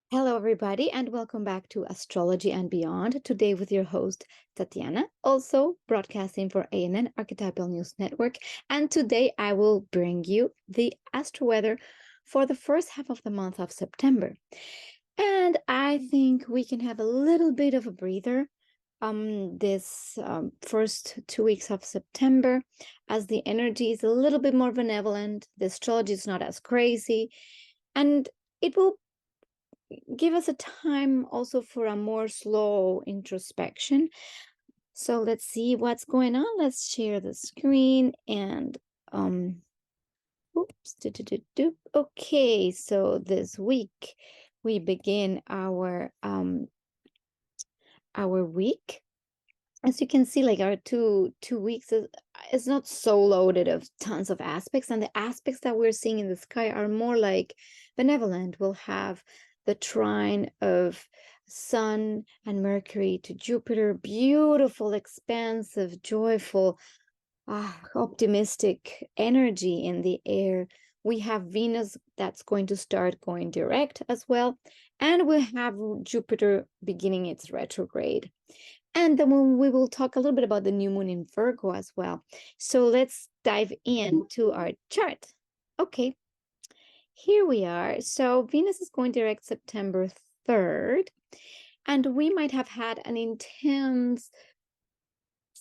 Hello, everybody, and welcome back to Astrology and Beyond. Today, with your host, Tatiana, also broadcasting for ANN Archetypal News Network. And today, I will bring you the astro weather for the first half of the month of September. And I think we can have a little bit of a breather this first 2 weeks of September, as the energy is a little bit more benevolent, the astrology is not as crazy, and it will give us a time also for a more slow introspection. So let's see what's going on. Let's share the screen and oops. Okay, so this week we begin our week. As you can see, like our two weeks is not so loaded of tons of aspects, and the aspects that we're seeing in the sky are more like benevolent. We'll have the trine of Sun and Mercury to Jupiter, beautiful, expansive, joyful, optimistic energy in the air. We have Venus that's going to start going direct as well, and we have Jupiter beginning its retrograde. And then we will talk a little bit about the new moon in Virgo as well. So let's dive into our chart. Okay, here we are. So Venus is going direct September 3rd, and we might have had an intense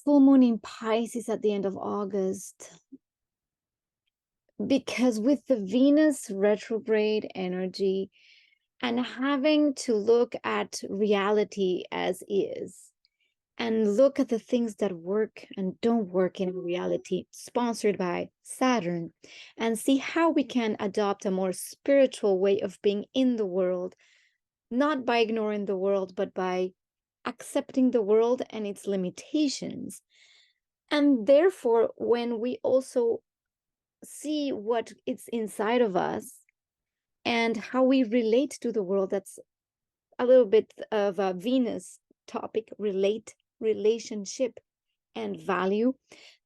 full moon in Pisces at the end of August, because with the Venus retrograde energy and having to look at reality as is, and look at the things that work and don't work in reality, sponsored by Saturn, and see how we can adopt a more spiritual way of being in the world, not by ignoring the world, but by accepting the world and its limitations. And therefore, when we also see what is inside of us and how we relate to the world, that's a little bit of a Venus topic, relationship and value.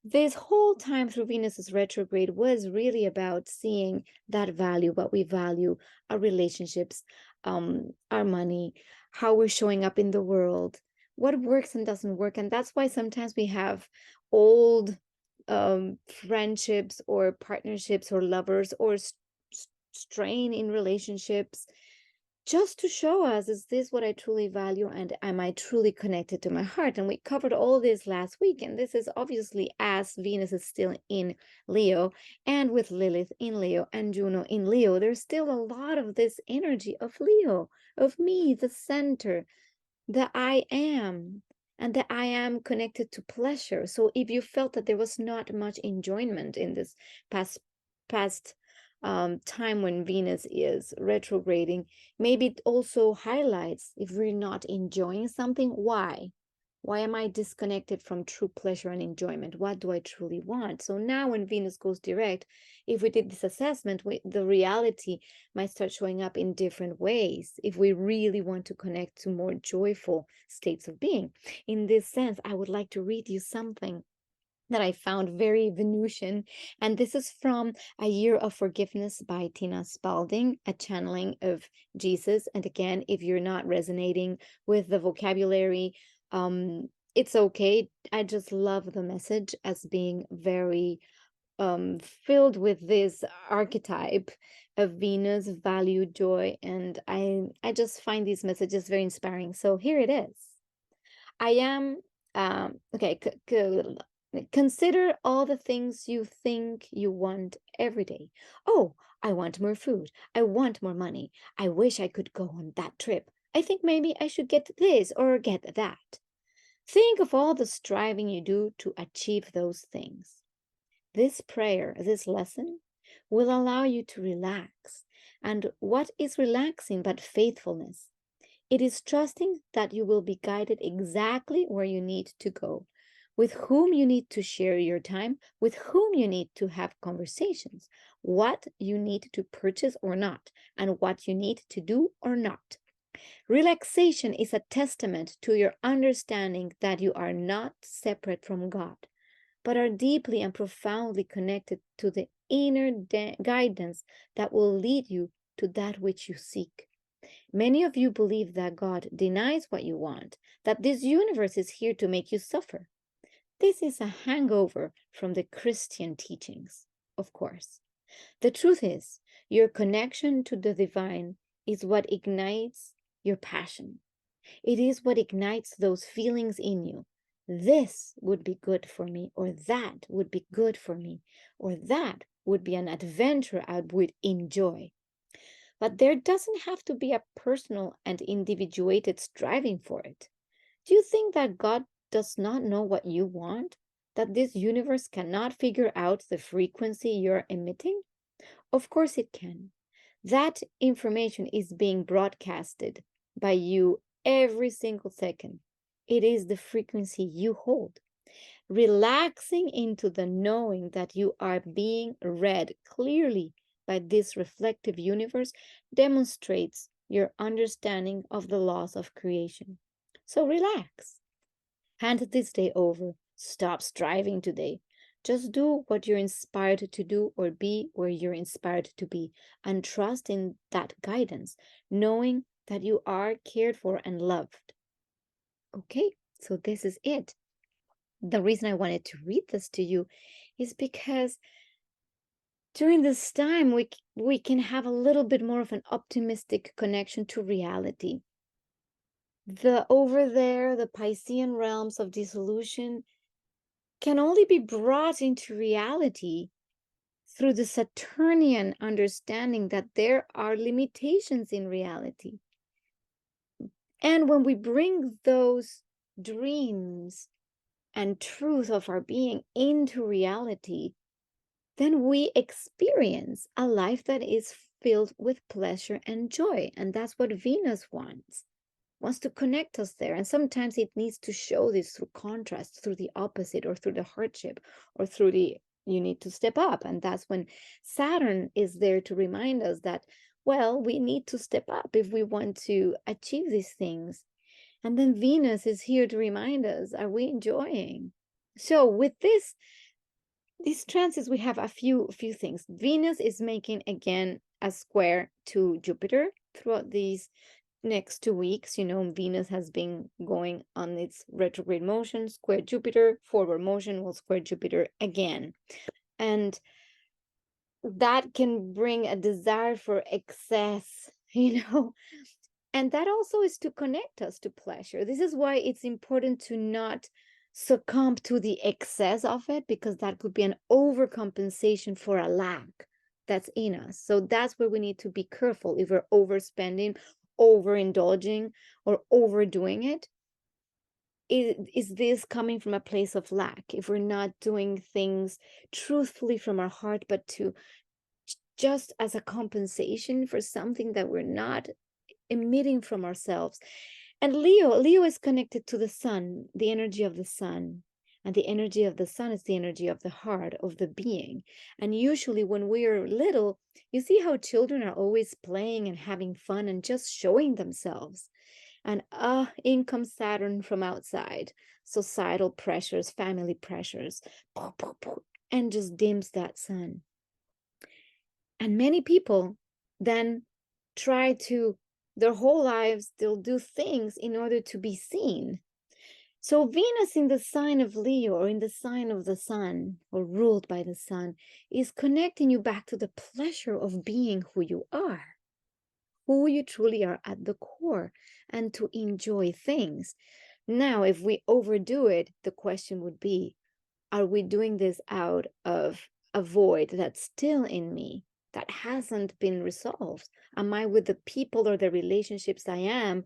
This whole time through Venus's retrograde was really about seeing that value, what we value, our relationships, our money, how we're showing up in the world, what works and doesn't work. And that's why sometimes we have old friendships or partnerships or lovers or strain in relationships, just to show us, is this what I truly value, and am I truly connected to my heart? And we covered all this last week, and this is obviously as Venus is still in Leo, and with Lilith in Leo and Juno in Leo, there's still a lot of this energy of Leo, of me, the center, the I am, and the I am connected to pleasure. So if you felt that there was not much enjoyment in this past time when Venus is retrograding, maybe it also highlights, if we're not enjoying something, why? Why am I disconnected from true pleasure and enjoyment? What do I truly want? So now when Venus goes direct, if we did this assessment, the reality might start showing up in different ways if we really want to connect to more joyful states of being. In this sense, I would like to read you something that I found very Venusian. And this is from A Year of Forgiveness by Tina Spalding, a channeling of Jesus. And again, if you're not resonating with the vocabulary, it's okay. I just love the message as being very filled with this archetype of Venus, value, joy. And I just find these messages very inspiring. So here it is. I am, okay, consider all the things you think you want every day. Oh, I want more food. I want more money. I wish I could go on that trip. I think maybe I should get this or get that. Think of all the striving you do to achieve those things. This prayer, this lesson, will allow you to relax. And what is relaxing but faithfulness? It is trusting that you will be guided exactly where you need to go, with whom you need to share your time, with whom you need to have conversations, what you need to purchase or not, and what you need to do or not. Relaxation is a testament to your understanding that you are not separate from God, but are deeply and profoundly connected to the inner guidance that will lead you to that which you seek. Many of you believe that God denies what you want, that this universe is here to make you suffer. This is a hangover from the Christian teachings, of course. The truth is, your connection to the divine is what ignites your passion. It is what ignites those feelings in you. This would be good for me, or that would be good for me, or that would be an adventure I would enjoy. But there doesn't have to be a personal and individuated striving for it. Do you think that God does not know what you want? That this universe cannot figure out the frequency you're emitting? Of course it can. That information is being broadcasted by you every single second. It is the frequency you hold. Relaxing into the knowing that you are being read clearly by this reflective universe demonstrates your understanding of the laws of creation. So relax. Hand this day over. Stop striving today. Just do what you're inspired to do or be where you're inspired to be, and trust in that guidance, knowing that you are cared for and loved. Okay, so this is it. The reason I wanted to read this to you is because during this time we can have a little bit more of an optimistic connection to reality. The over there, the Piscean realms of dissolution can only be brought into reality through the Saturnian understanding that there are limitations in reality. And when we bring those dreams and truth of our being into reality, then we experience a life that is filled with pleasure and joy. And that's what Venus wants to connect us there. And sometimes it needs to show this through contrast, through the opposite, or through the hardship, or through the you need to step up. And that's when Saturn is there to remind us that, well, we need to step up if we want to achieve these things. And then Venus is here to remind us, are we enjoying? So with these transits, we have a few things. Venus is making again a square to Jupiter throughout these next 2 weeks. You know, Venus has been going on its retrograde motion, square Jupiter, forward motion will square Jupiter again. And that can bring a desire for excess, you know, and that also is to connect us to pleasure. This is why it's important to not succumb to the excess of it, because that could be an overcompensation for a lack that's in us. So that's where we need to be careful. If we're overspending, overindulging, or overdoing it, is this coming from a place of lack? If we're not doing things truthfully from our heart, but to just as a compensation for something that we're not emitting from ourselves. And Leo is connected to the sun, the energy of the sun. And the energy of the sun is the energy of the heart, of the being. And usually when we're little, you see how children are always playing and having fun and just showing themselves. And in comes Saturn from outside. Societal pressures, family pressures, and just dims that sun. And many people then try to, their whole lives, they'll do things in order to be seen. So Venus in the sign of Leo, or in the sign of the sun, or ruled by the sun, is connecting you back to the pleasure of being who you truly are at the core, and to enjoy things. Now, if we overdo it, the question would be, are we doing this out of a void that's still in me, that hasn't been resolved? Am I with the people or the relationships I am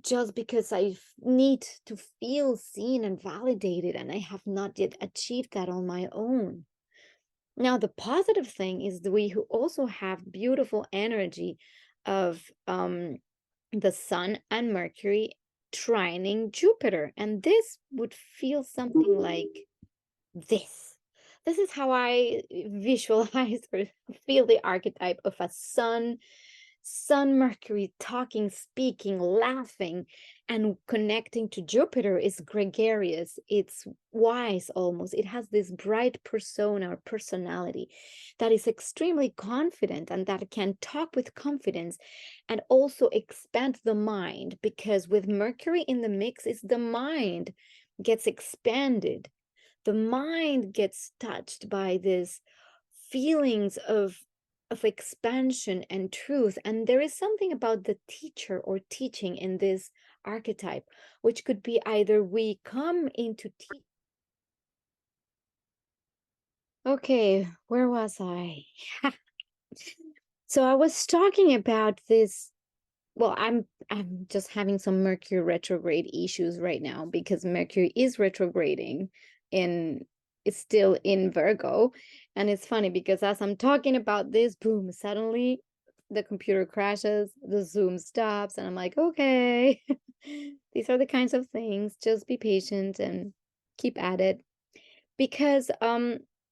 just because I need to feel seen and validated, and I have not yet achieved that on my own? Now, the positive thing is that we who also have beautiful energy of the sun and Mercury trining Jupiter. And this would feel something like this. This is how I visualize or feel the archetype of a sun Sun Mercury talking, speaking, laughing, and connecting to Jupiter is gregarious. It's wise almost. It has this bright persona or personality that is extremely confident and that can talk with confidence and also expand the mind, because with Mercury in the mix is the mind gets expanded. The mind gets touched by this feelings of expansion and truth. And there is something about the teacher or teaching in this archetype, which could be either we come into okay, where was I? So I was talking about this. Well, I'm just having some Mercury retrograde issues right now because Mercury is retrograding in it's still in Virgo. And it's funny because as I'm talking about this, boom, suddenly the computer crashes, the Zoom stops, and I'm like, okay, these are the kinds of things. Just be patient and keep at it. Because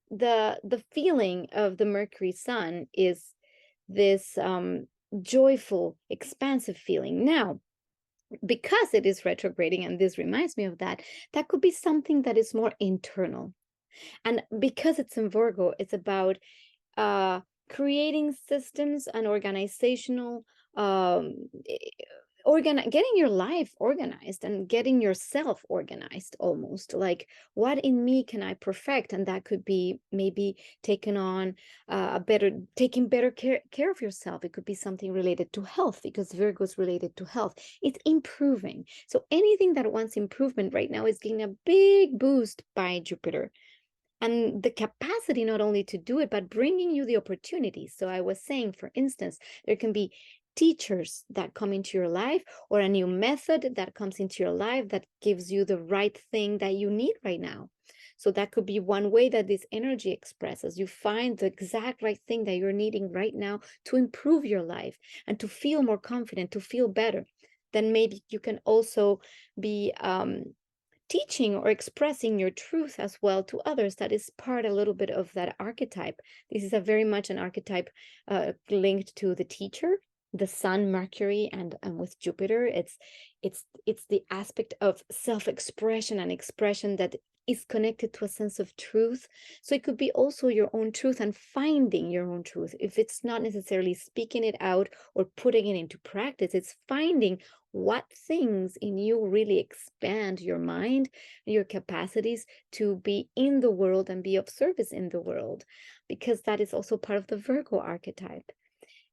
the feeling of the Mercury Sun is this joyful, expansive feeling. Now, because it is retrograding, and this reminds me of that, that could be something that is more internal. And because it's in Virgo, it's about creating systems and organizational getting your life organized and getting yourself organized, almost like what in me can I perfect. And that could be maybe taking on taking better care of yourself. It could be something related to health, because Virgo is related to health. It's improving. So anything that wants improvement right now is getting a big boost by Jupiter, and the capacity not only to do it, but bringing you the opportunities. So I was saying, for instance, there can be teachers that come into your life, or a new method that comes into your life that gives you the right thing that you need right now. So that could be one way that this energy expresses. You find the exact right thing that you're needing right now to improve your life and to feel more confident, to feel better. Then maybe you can also be teaching or expressing your truth as well to others. That is part a little bit of that archetype. This is a very much an archetype linked to the teacher, the Sun, Mercury, and with Jupiter. It's the aspect of self-expression and expression that is connected to a sense of truth. So it could be also your own truth and finding your own truth. If it's not necessarily speaking it out or putting it into practice, it's finding what things in you really expand your mind, your capacities to be in the world and be of service in the world, because that is also part of the Virgo archetype.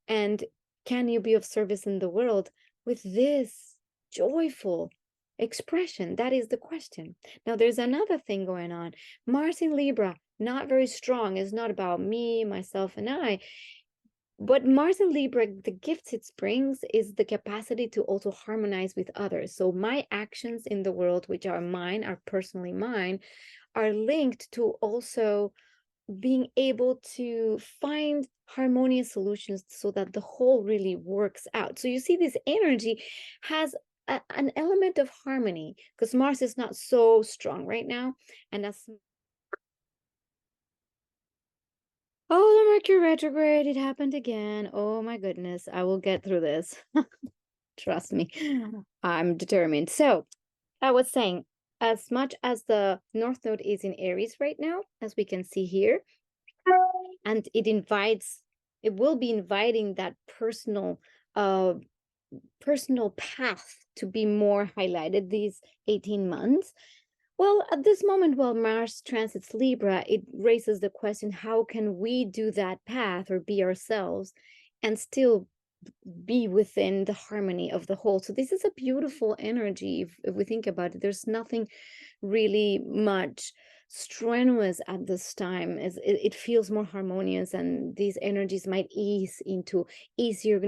And can you be of service in the world with this joyful expression? That is the question. Now, there's another thing going on. Mars in Libra, not very strong. It's not about me, myself, and I. But Mars in Libra, the gifts it brings is the capacity to also harmonize with others. So my actions in the world, which are mine, are personally mine, are linked to also being able to find harmonious solutions so that the whole really works out. So you see, this energy has an element of harmony, because Mars is not so strong right now. And that's oh, the Mercury retrograde, it happened again. Oh my goodness, I will get through this. Trust me, I'm determined. So I was saying, as much as the North Node is in Aries right now, as we can see here, and it will be inviting that personal path to be more highlighted these 18 months. Well, at this moment, while Mars transits Libra, it raises the question, how can we do that path or be ourselves and still be within the harmony of the whole? So this is a beautiful energy. If we think about it, there's nothing really much strenuous at this time. It feels more harmonious, and these energies might ease into easier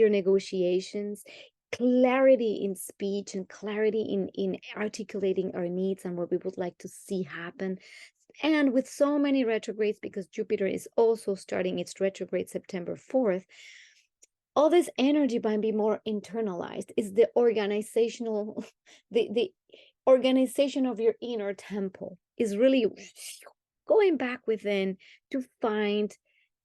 negotiations, clarity in speech, and clarity in articulating our needs and what we would like to see happen. And with so many retrogrades, because Jupiter is also starting its retrograde September 4th, all this energy might be more internalized. Is the organizational, the organization of your inner temple is really going back within to find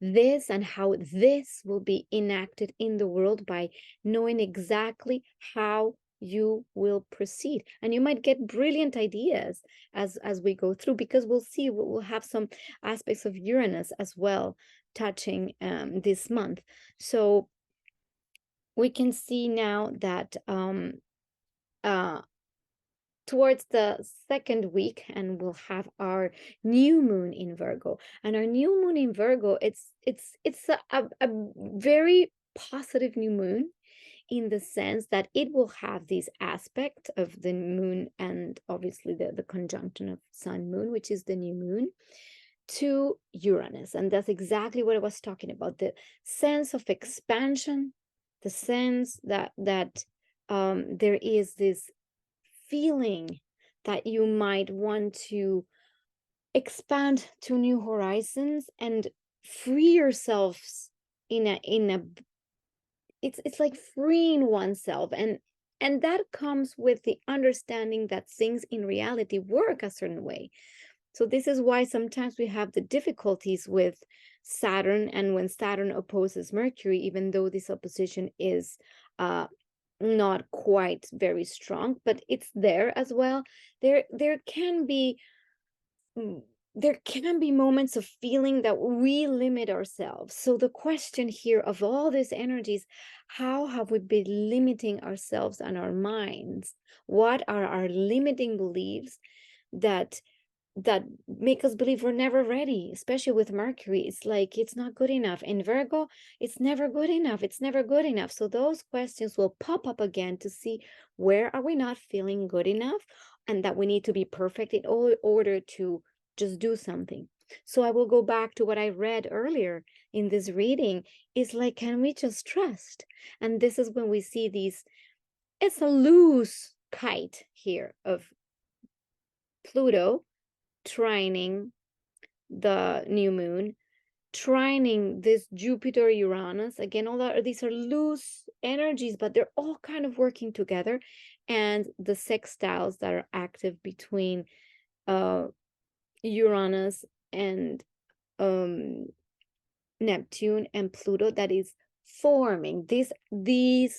this and how this will be enacted in the world by knowing exactly how you will proceed. And you might get brilliant ideas as we go through, because we'll see, we'll have some aspects of Uranus as well touching this month. So we can see now that towards the second week, and we'll have our new moon in Virgo. And our new moon in Virgo, it's a very positive new moon, in the sense that it will have this aspect of the moon, and obviously the conjunction of sun moon, which is the new moon, to Uranus. And that's exactly what I was talking about, the sense of expansion, the sense that there is this feeling that you might want to expand to new horizons and free yourselves in a it's like freeing oneself, and that comes with the understanding that things in reality work a certain way. So this is why sometimes we have the difficulties with Saturn, and when Saturn opposes Mercury, even though this opposition is not quite very strong, but it's there as well. There can be moments of feeling that we limit ourselves. So the question here of all these energies, how have we been limiting ourselves and our minds? What are our limiting beliefs that make us believe we're never ready, especially with Mercury? It's like, it's not good enough. In Virgo, it's never good enough. It's never good enough. So those questions will pop up again to see, where are we not feeling good enough, and that we need to be perfect in order to just do something. So I will go back to what I read earlier in this reading. Is like, can we just trust? And this is when we see these, it's a loose kite here of Pluto trining the new moon, trining this Jupiter Uranus. Again, all that, these are loose energies, but they're all kind of working together. And the sextiles that are active between Uranus and Neptune and Pluto, that is forming these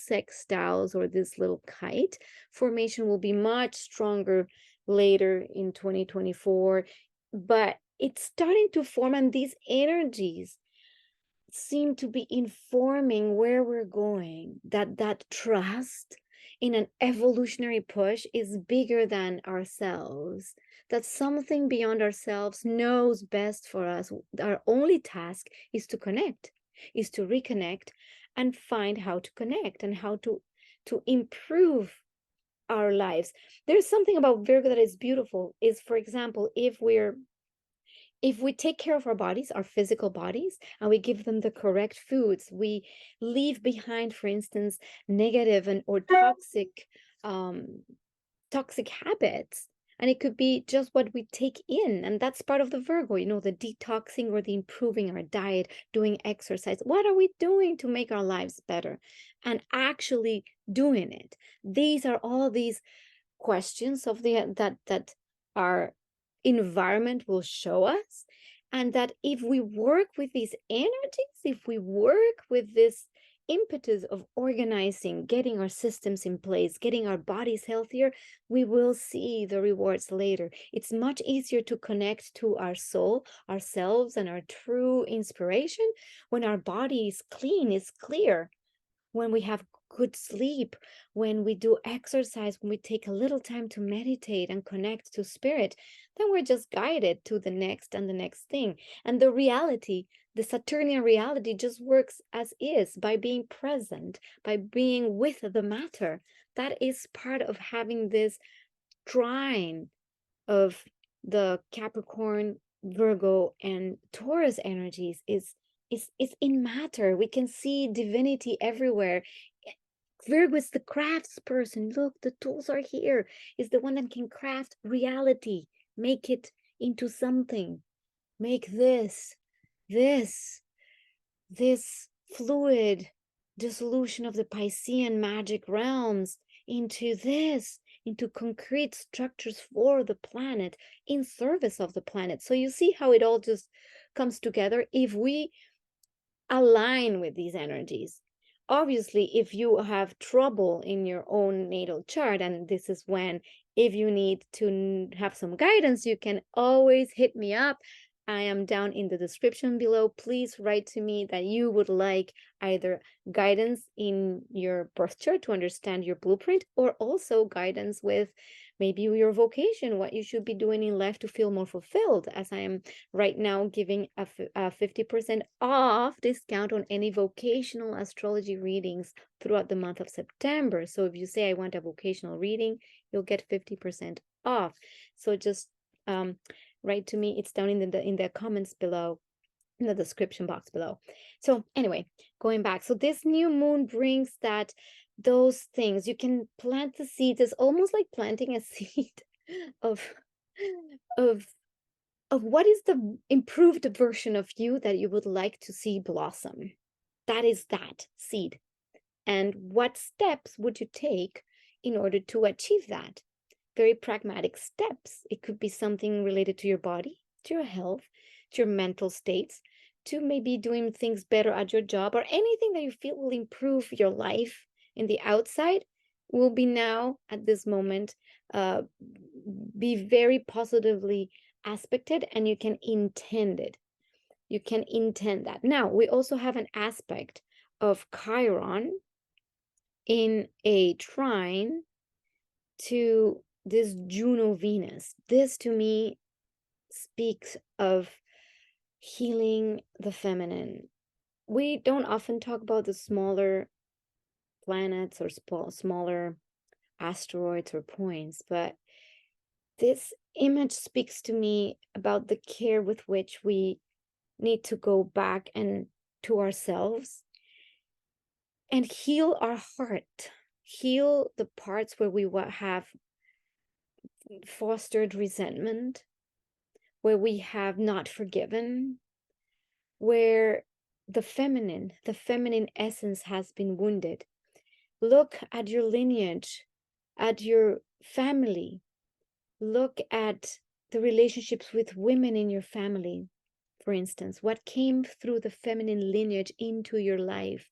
sextiles, or this little kite formation, will be much stronger later in 2024, but it's starting to form, and these energies seem to be informing where we're going, that trust in an evolutionary push is bigger than ourselves, that something beyond ourselves knows best for us. Our only task is to connect, is to reconnect, and find how to connect and how to improve our lives. There's something about Virgo that is beautiful, is, for example, if we take care of our bodies, our physical bodies, and we give them the correct foods, we leave behind, for instance, negative or toxic habits. And it could be just what we take in. And that's part of the Virgo, the detoxing or the improving our diet, doing exercise. What are we doing to make our lives better? And actually doing it. These are all these questions of that our environment will show us. And that if we work with these energies, if we work with this impetus of organizing, getting our systems in place, getting our bodies healthier, we will see the rewards later. It's much easier to connect to our soul, ourselves, and our true inspiration when our body is clean, is clear, when we have good sleep, when we do exercise, when we take a little time to meditate and connect to spirit. Then we're just guided to the next and the next thing. And the reality, the Saturnian reality, just works as is, by being present, by being with the matter. That is part of having this trine of the Capricorn, Virgo, and Taurus energies. Is in matter. We can see divinity everywhere. Virgo is the crafts person. Look, the tools are here. Is the one that can craft reality, make it into something, make this fluid dissolution of the Piscean magic realms into concrete structures for the planet, in service of the planet. So you see how it all just comes together. If we align with these energies. Obviously, if you have trouble in your own natal chart, and this is when, if you need to have some guidance, you can always hit me up. I am down in the description below. Please write to me that you would like either guidance in your birth chart to understand your blueprint, or also guidance with maybe your vocation, what you should be doing in life to feel more fulfilled, as I am right now giving a 50% off discount on any vocational astrology readings throughout the month of September. So if you say I want a vocational reading, you'll get 50% off. So just write to me. It's down in the comments below, in the description box below. So anyway, going back. So this new moon brings that those things. You can plant the seeds. It's almost like planting a seed of of what is the improved version of you that you would like to see blossom. That is that seed. And what steps would you take in order to achieve that? Very pragmatic steps. It could be something related to your body, to your health, to your mental states, to maybe doing things better at your job, or anything that you feel will improve your life in the outside will be now at this moment be very positively aspected, and you can intend it. You can intend that. Now, we also have an aspect of Chiron in a trine to this Juno Venus. This to me speaks of healing the feminine. We don't often talk about the smaller planets or smaller asteroids or points, but this image speaks to me about the care with which we need to go back and to ourselves and heal our heart, heal the parts where we have fostered resentment, where we have not forgiven, where the feminine essence has been wounded. Look at your lineage, at your family. Look at the relationships with women in your family, for instance. What came through the feminine lineage into your life?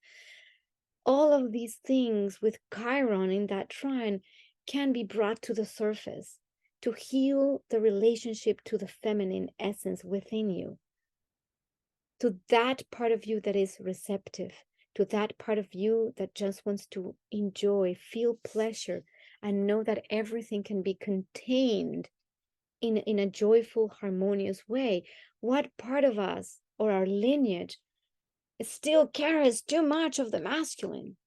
All of these things with Chiron in that trine can be brought to the surface to heal the relationship to the feminine essence within you, to that part of you that is receptive, to that part of you that just wants to enjoy, feel pleasure, and know that everything can be contained in a joyful, harmonious way. What part of us or our lineage still carries too much of the masculine?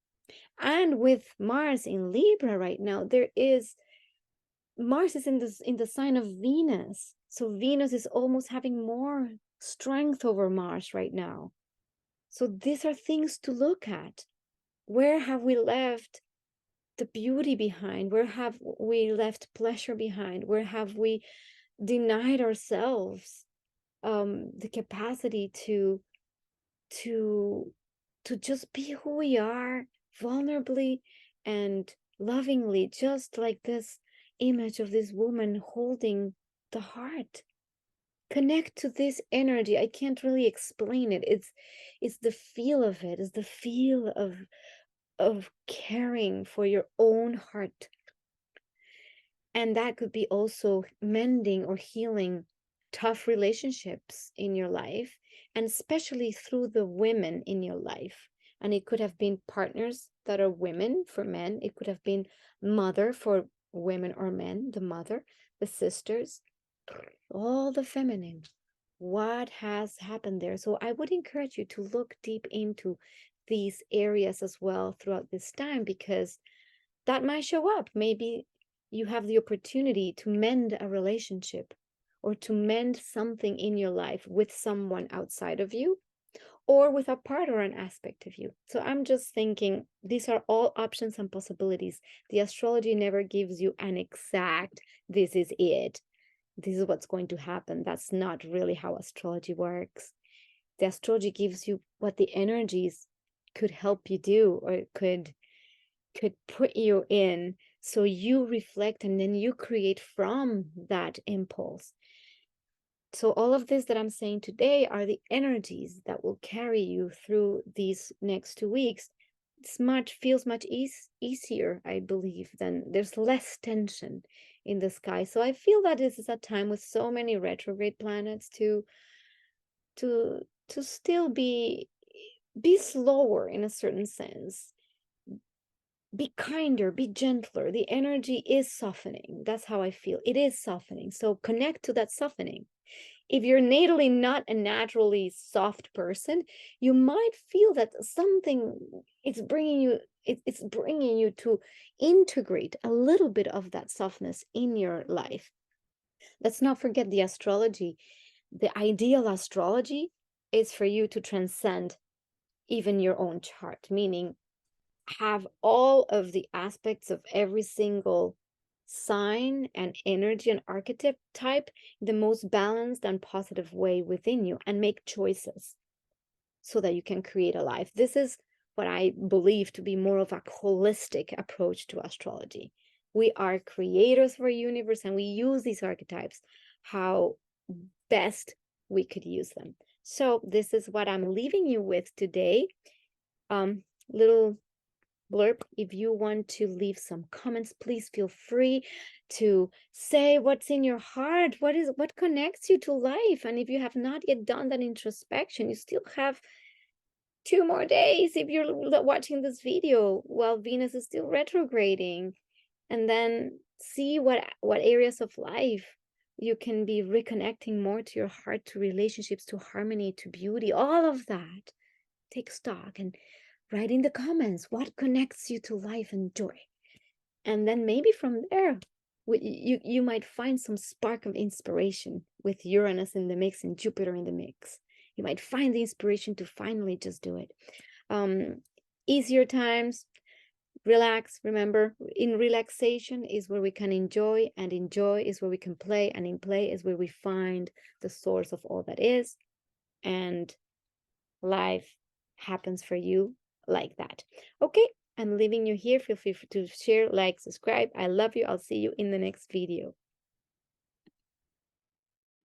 And with Mars in Libra right now, Mars is in the sign of Venus. So Venus is almost having more strength over Mars right now. So these are things to look at. Where have we left the beauty behind? Where have we left pleasure behind? Where have we denied ourselves the capacity to just be who we are, vulnerably and lovingly, just like this image of this woman holding the heart? Connect to this energy. I can't really explain it. It's the feel of it. It's the feel of caring for your own heart. And that could be also mending or healing tough relationships in your life, and especially through the women in your life. And it could have been partners that are women for men. It could have been mother for women or men, the mother, the sisters, all the feminine. What has happened there? So I would encourage you to look deep into these areas as well throughout this time, because that might show up. Maybe you have the opportunity to mend a relationship or to mend something in your life with someone outside of you, or with a part or an aspect of you. So I'm just thinking these are all options and possibilities. The astrology never gives you an exact, this is it, this is what's going to happen. That's not really how astrology works. The astrology gives you what the energies could help you do, or could put you in, so you reflect and then you create from that impulse. So all of this that I'm saying today are the energies that will carry you through these next 2 weeks. Feels much easier, I believe, than there's less tension in the sky. So I feel that this is a time with so many retrograde planets to still be slower in a certain sense, be kinder, be gentler. The energy is softening. That's how I feel. It is softening. So connect to that softening. If you're natally not a naturally soft person, you might feel that something it's bringing you to integrate a little bit of that softness in your life. Let's not forget the astrology. The ideal astrology is for you to transcend even your own chart, meaning have all of the aspects of every single sign and energy and archetype type the most balanced and positive way within you, and make choices so that you can create a life. This is what I believe to be more of a holistic approach to astrology. We are creators of our universe, and we use these archetypes how best we could use them. So this is what I'm leaving you with today. Little blurb. If you want to leave some comments, please feel free to say what's in your heart, what connects you to life. And if you have not yet done that introspection, you still have 2 more days if you're watching this video while Venus is still retrograding. And then see what areas of life you can be reconnecting more to your heart, to relationships, to harmony, to beauty, all of that. Take stock and write in the comments what connects you to life and joy. And then maybe from there, you might find some spark of inspiration with Uranus in the mix and Jupiter in the mix. You might find the inspiration to finally just do it. Easier times, relax. Remember, in relaxation is where we can enjoy, and enjoy is where we can play, and in play is where we find the source of all that is. And life happens for you like that. Okay, I'm leaving you here. Feel free to share, like, subscribe. I love you. I'll see you in the next video.